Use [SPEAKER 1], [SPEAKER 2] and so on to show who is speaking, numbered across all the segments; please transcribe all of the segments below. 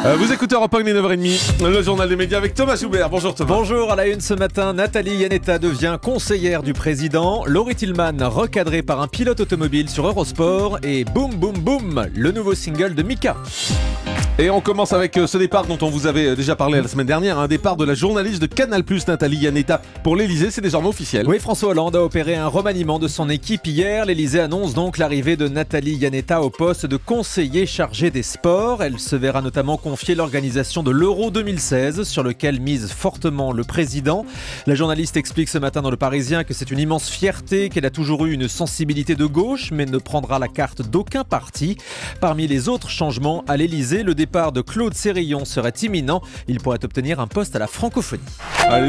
[SPEAKER 1] Vous écoutez Europe 1, il est 9h30, le journal des médias avec Thomas Joubert. Bonjour Thomas.
[SPEAKER 2] Bonjour, à la une ce matin, Nathalie Yanetta devient conseillère du président, Laurie Tillman recadrée par un pilote automobile sur Eurosport et boum boum boum, le nouveau single de Mika.
[SPEAKER 1] Et on commence avec ce départ dont on vous avait déjà parlé la semaine dernière, un départ de la journaliste de Canal+, Nathalie Yanetta, pour l'Elysée, c'est désormais officiel.
[SPEAKER 2] Oui, François Hollande a opéré un remaniement de son équipe hier. L'Elysée annonce donc l'arrivée de Nathalie Yanetta au poste de conseiller chargé des sports. Elle se verra notamment confier l'organisation de l'Euro 2016, sur lequel mise fortement le président. La journaliste explique ce matin dans Le Parisien que c'est une immense fierté, qu'elle a toujours eu une sensibilité de gauche, mais ne prendra la carte d'aucun parti. Parmi les autres changements à l'Elysée, le départ de Claude Sérillon serait imminent. Il pourrait obtenir un poste à la francophonie.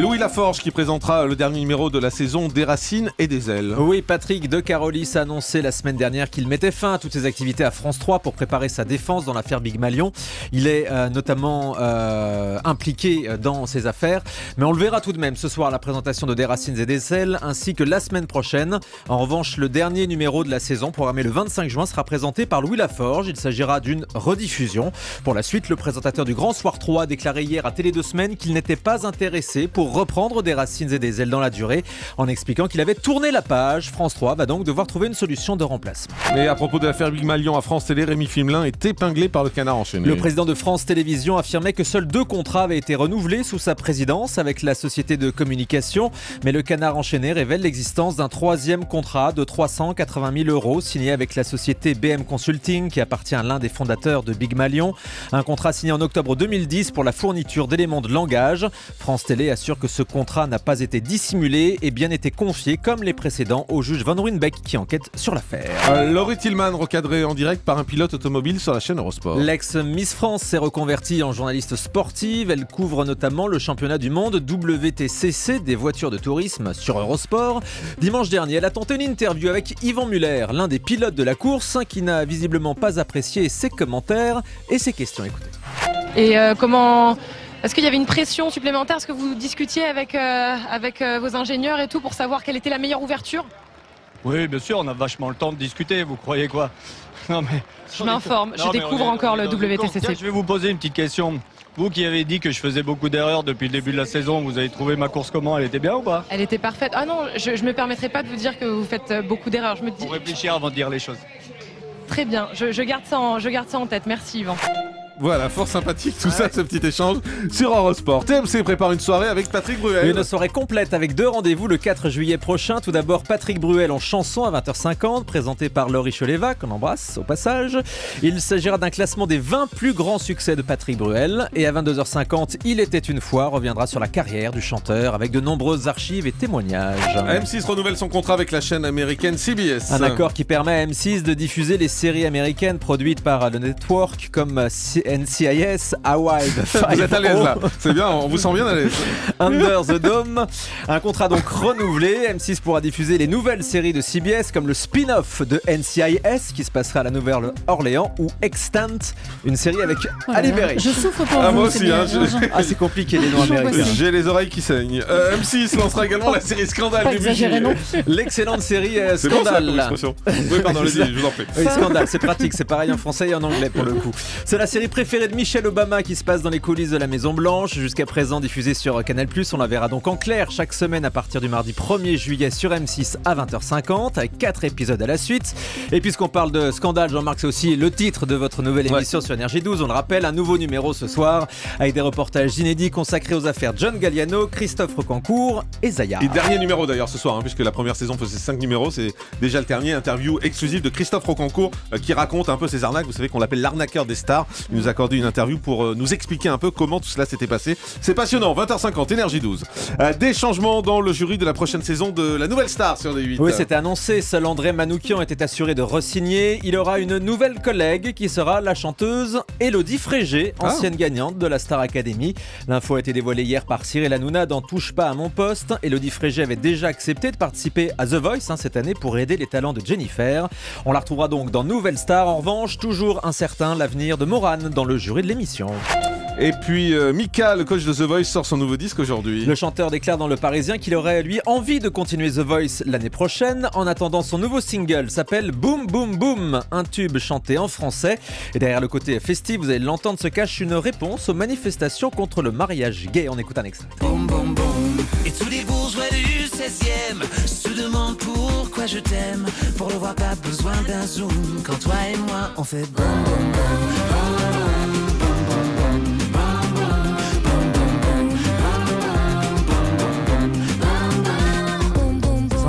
[SPEAKER 1] Louis Laforge qui présentera le dernier numéro de la saison des Racines et des Ailes.
[SPEAKER 2] Oui, Patrick de Carolis a annoncé la semaine dernière qu'il mettait fin à toutes ses activités à France 3 pour préparer sa défense dans l'affaire Big Malion. Il est notamment impliqué dans ces affaires, mais on le verra tout de même ce soir à la présentation de Des Racines et des Ailes, ainsi que la semaine prochaine. En revanche, le dernier numéro de la saison, programmé le 25 juin, sera présenté par Louis Laforge. Il s'agira d'une rediffusion. Pour la suite, le présentateur du Grand Soir 3 a déclaré hier à Télé 2 Semaines qu'il n'était pas intéressé pour reprendre Des Racines et des Ailes dans la durée, en expliquant qu'il avait tourné la page. France 3 va donc devoir trouver une solution de remplacement.
[SPEAKER 1] Et à propos de l'affaire Big Malion à France Télé, Rémi Fimelin est épinglé par le Canard enchaîné.
[SPEAKER 2] Le président de France Télévisions affirmait que seuls 2 contrats avaient été renouvelés sous sa présidence avec la société de communication, mais le Canard enchaîné révèle l'existence d'un 3e contrat de 380 000 € signé avec la société BM Consulting qui appartient à l'un des fondateurs de Big Malion. Un contrat signé en octobre 2010 pour la fourniture d'éléments de langage. France Télé assure que ce contrat n'a pas été dissimulé et bien été confié, comme les précédents, au juge Van Ruynbeck qui enquête sur l'affaire.
[SPEAKER 1] Laurie Tillman recadrée en direct par un pilote automobile sur la chaîne Eurosport.
[SPEAKER 2] L'ex-Miss France s'est reconvertie en journaliste sportive. Elle couvre notamment le championnat du monde WTCC des voitures de tourisme sur Eurosport. Dimanche dernier, elle a tenté une interview avec Yvan Muller, l'un des pilotes de la course, qui n'a visiblement pas apprécié ses commentaires et ses questions. Écoutez.
[SPEAKER 3] Et comment... Est-ce qu'il y avait une pression supplémentaire? Est-ce que vous discutiez avec vos ingénieurs et tout pour savoir quelle était la meilleure ouverture?
[SPEAKER 4] Oui, bien sûr, on a vachement le temps de discuter, vous croyez quoi? Non mais...
[SPEAKER 3] Je m'informe, je découvre encore le WTCC.
[SPEAKER 4] Tiens, je vais vous poser une petite question. Vous qui avez dit que je faisais beaucoup d'erreurs depuis le début de la saison, vous avez trouvé ma course comment? Elle était bien ou pas?
[SPEAKER 3] Elle était parfaite. Ah non, je me permettrai pas de vous dire que vous faites beaucoup d'erreurs. Je me dis...
[SPEAKER 4] Pour réfléchir avant de dire les choses.
[SPEAKER 3] Très bien, je garde ça en tête. Merci Yvan.
[SPEAKER 1] Voilà, fort sympathique tout ça, ce petit échange sur Eurosport. TMC prépare une soirée avec Patrick Bruel.
[SPEAKER 2] Une soirée complète avec 2 rendez-vous le 4 juillet prochain. Tout d'abord, Patrick Bruel en chanson à 20h50, présenté par Laurie Choleva, qu'on embrasse au passage. Il s'agira d'un classement des 20 plus grands succès de Patrick Bruel. Et à 22h50, Il était une fois reviendra sur la carrière du chanteur avec de nombreuses archives et témoignages.
[SPEAKER 1] M6 renouvelle son contrat avec la chaîne américaine CBS.
[SPEAKER 2] Un accord qui permet à M6 de diffuser les séries américaines produites par le network comme NCIS, Hawaii,
[SPEAKER 1] Vous êtes à l'aise là, c'est bien, on vous sent bien à l'aise.
[SPEAKER 2] Under the Dome. Un contrat donc renouvelé. M6 pourra diffuser les nouvelles séries de CBS comme le spin-off de NCIS qui se passera à la Nouvelle-Orléans ou Extant, une série avec Halle Berry.
[SPEAKER 5] Je souffre pour vous.
[SPEAKER 1] Moi aussi,
[SPEAKER 5] bien,
[SPEAKER 2] c'est compliqué les noms américains.
[SPEAKER 1] J'ai les oreilles qui saignent. M6 lancera également la série Scandale
[SPEAKER 5] Pas
[SPEAKER 1] de
[SPEAKER 5] exagéré, non.
[SPEAKER 2] L'excellente série
[SPEAKER 1] C'est bon ça
[SPEAKER 2] Scandale.
[SPEAKER 1] comme expression. Oui, pardon, allez-y, je vous en prie.
[SPEAKER 2] Oui, Scandale, c'est pratique, c'est pareil en français et en anglais pour le coup. C'est la série préférée de Michelle Obama qui se passe dans les coulisses de la Maison Blanche, jusqu'à présent diffusée sur Canal+. On la verra donc en clair chaque semaine à partir du mardi 1er juillet sur M6 à 20h50 avec 4 épisodes à la suite. Et puisqu'on parle de Scandale, Jean-Marc, c'est aussi le titre de votre nouvelle émission sur Énergie 12. On le rappelle, un nouveau numéro ce soir avec des reportages inédits consacrés aux affaires John Galliano, Christophe Rocancourt et Zaya.
[SPEAKER 1] Et dernier numéro d'ailleurs ce soir, puisque la première saison faisait 5 numéros, c'est déjà le dernier interview exclusive de Christophe Rocancourt qui raconte un peu ses arnaques. Vous savez qu'on l'appelle l'arnaqueur des stars. Il nous a accordé une interview pour nous expliquer un peu comment tout cela s'était passé. C'est passionnant, 20h50, Énergie 12. Des changements dans le jury de la prochaine saison de la Nouvelle Star sur D8.
[SPEAKER 2] Oui, c'était annoncé. Seul André Manoukian était assuré de re-signer. Il aura une nouvelle collègue qui sera la chanteuse Élodie Frégé, ancienne gagnante de la Star Academy. L'info a été dévoilée hier par Cyril Hanouna dans Touche pas à mon poste. Élodie Frégé avait déjà accepté de participer à The Voice cette année pour aider les talents de Jennifer. On la retrouvera donc dans Nouvelle Star. En revanche, toujours incertain l'avenir de Morane dans le jury de l'émission.
[SPEAKER 1] Et puis Mika, le coach de The Voice, sort son nouveau disque aujourd'hui.
[SPEAKER 2] Le chanteur déclare dans Le Parisien qu'il aurait, lui, envie de continuer The Voice l'année prochaine. En attendant, son nouveau single s'appelle Boum Boum Boum, un tube chanté en français. Et derrière le côté festif, vous allez l'entendre, se cache une réponse aux manifestations contre le mariage gay. On écoute un extrait.
[SPEAKER 5] Boum boum boum. Et tous les bourgeois du 16e se demandent pourquoi je t'aime. Pour le voir, pas besoin d'un zoom. Quand toi et moi, on fait boum boum boum.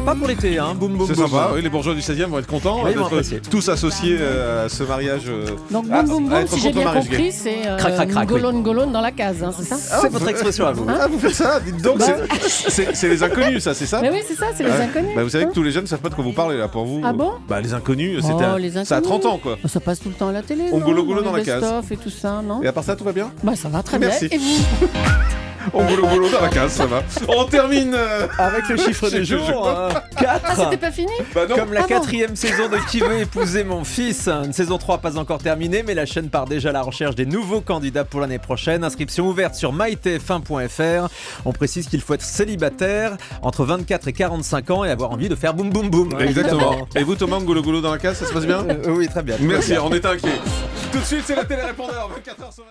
[SPEAKER 2] Pas pour l'été, hein, boum boum
[SPEAKER 1] C'est
[SPEAKER 2] boum.
[SPEAKER 1] sympa, oui, les bourgeois du 16e vont être contents
[SPEAKER 2] Oui, ils vont
[SPEAKER 1] d'être
[SPEAKER 2] apprécier.
[SPEAKER 1] tous associés à ce mariage.
[SPEAKER 6] Donc boum boum boum, si j'ai bien compris, c'est
[SPEAKER 2] Crac, crac, crac,
[SPEAKER 6] ngolone ngolone dans la case, hein, c'est ça?
[SPEAKER 2] C'est votre expression à vous.
[SPEAKER 1] Ah, vous faites ça? Dites donc, c'est les inconnus, ça, c'est ça?
[SPEAKER 6] Mais oui, c'est ça, c'est les inconnus.
[SPEAKER 1] Bah, vous savez que tous les jeunes ne savent pas de quoi vous parlez là pour vous.
[SPEAKER 6] Ah bon?
[SPEAKER 1] Bah les inconnus,
[SPEAKER 6] Oh,
[SPEAKER 1] c'était
[SPEAKER 6] les
[SPEAKER 1] ça a
[SPEAKER 6] inconnus.
[SPEAKER 1] 30 ans quoi.
[SPEAKER 6] Ça passe tout le temps à la télé,
[SPEAKER 1] On
[SPEAKER 6] non?
[SPEAKER 1] golo dans
[SPEAKER 6] les
[SPEAKER 1] la case.
[SPEAKER 6] best-of et tout ça, non?
[SPEAKER 1] Et à part ça, tout va bien?
[SPEAKER 6] Bah ça va très
[SPEAKER 1] Merci.
[SPEAKER 6] bien. Et vous?
[SPEAKER 1] On golo dans la case, ça va. On termine
[SPEAKER 2] Avec le chiffre du jour, 4.
[SPEAKER 6] Ah, c'était pas fini?
[SPEAKER 1] Bah non.
[SPEAKER 2] Comme la
[SPEAKER 6] Ah bon.
[SPEAKER 2] 4e saison de Qui veut épouser mon fils. Une saison 3 pas encore terminée, mais la chaîne part déjà à la recherche des nouveaux candidats pour l'année prochaine. Inscription ouverte sur mytf1.fr. On précise qu'il faut être célibataire entre 24 et 45 ans et avoir envie de faire boum boum boum.
[SPEAKER 1] Exactement. Et vous Thomas, on golo dans la case, ça se passe bien?
[SPEAKER 2] Oui, très bien.
[SPEAKER 1] Merci, on était inquiets. Tout de suite, c'est la télé-répondeur, 24h sur